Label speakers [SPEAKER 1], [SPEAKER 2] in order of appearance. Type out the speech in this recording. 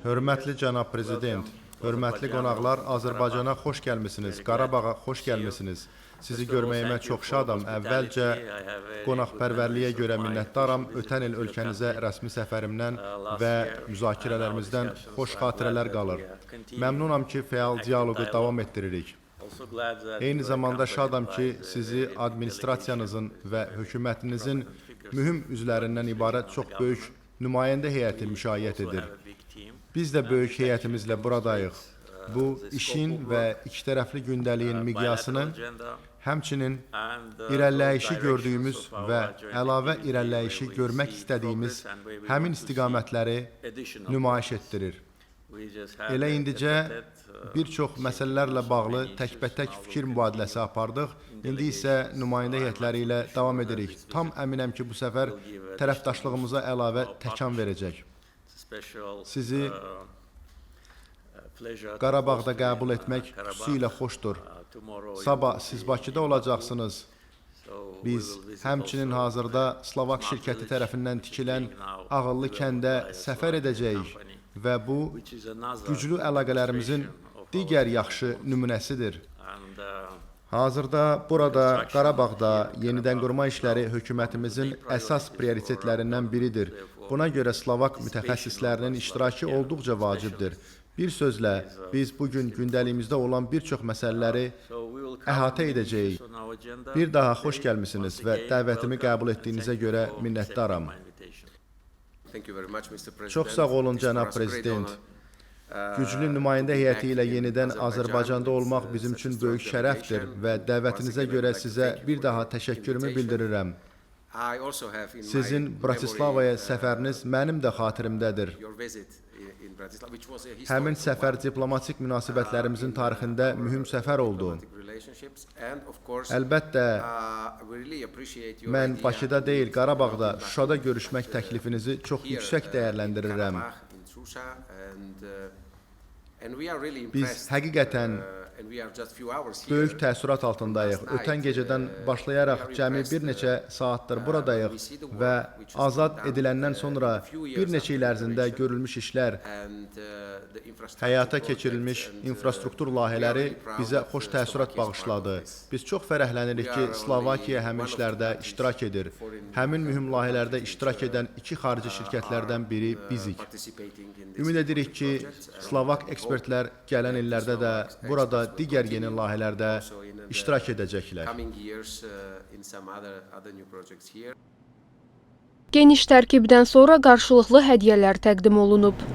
[SPEAKER 1] Hörmətli cənab prezident, hörmətli qonaqlar, Azərbaycana xoş gəlmisiniz, Qarabağa xoş gəlmisiniz. Sizi görməyimə çox şadam. Əvvəlcə qonaqpərvərliyə görə minnətdaram. Ötən il ölkənizə rəsmi səfərimdən və müzakirələrimizdən xoş xatirələr qalır. Məmnunam ki, fəal dialoqu davam etdiririk. Eyni zamanda şadam ki, sizi administrasiyanızın və hökumətinizin mühüm üzvlərindən ibarət çox böyük nümayəndə heyəti müşayiət edir. Biz də böyük heyətimizlə buradayıq. Bu, işin və ikitərəfli gündəliyin miqyasını, həmçinin irəliləyişi gördüyümüz və əlavə irəliləyişi görmək istədiyimiz həmin istiqamətləri nümayiş etdirir. Elə indicə bir çox məsələlərlə bağlı təkbətək fikir mübadiləsi apardıq. İndi isə nümayəndə heyətləri ilə davam edirik. Tam əminəm ki, bu səfər tərəfdaşlığımıza əlavə təkan verəcək. Sizi Qarabağda qəbul etmək xüsusilə xoşdur. Sabah siz Bakıda olacaqsınız. Biz həmçinin hazırda Slovak şirkəti tərəfindən tikilən ağıllı kəndə səfər edəcəyik və bu, güclü əlaqələrimizin digər yaxşı nümunəsidir. Hazırda burada, Qarabağda yenidən qurma işləri hökumətimizin əsas prioritetlərindən biridir. Buna görə Slovak mütəxəssislərinin iştirakı olduqca vacibdir. Bir sözlə, biz bugün gündəliyimizdə olan bir çox məsələləri əhatə edəcəyik. Bir daha xoş gəlmisiniz və dəvətimi qəbul etdiyinizə görə minnətdaram. Çox sağ olun, cənab prezident. Güclü nümayəndə heyəti ilə yenidən Azərbaycanda olmaq bizim üçün böyük şərəfdir və dəvətinizə görə sizə bir daha təşəkkürümü bildirirəm. Sizin Bratislavaya səfəriniz mənim də xatirimdədir. Həmin səfər diplomatik münasibətlərimizin tarixində mühüm səfər oldu. Əlbəttə, mən Bakıda deyil, Qarabağda, Şuşada görüşmək təklifinizi çox yüksək dəyərləndirirəm. Biz həqiqətən böyük təəssürat altındayıq. Ötən gecədən başlayaraq cəmi bir neçə saatdır buradayıq və azad ediləndən sonra bir neçə il ərzində görülmüş işlər, həyata keçirilmiş infrastruktur layihələri bizə xoş təəssürat bağışladı. Biz çox fərəhlənirik ki, Slovakiya həmin işlərdə iştirak edir. Həmin mühüm layihələrdə iştirak edən iki xarici şirkətlərdən biri bizik. Ümid edirik ki, Slovak ekspertlər gələn illərdə də burada digər yeni layihələrdə iştirak edəcəklər.
[SPEAKER 2] Geniş tərkibdən sonra qarşılıqlı hədiyyələr təqdim olunub.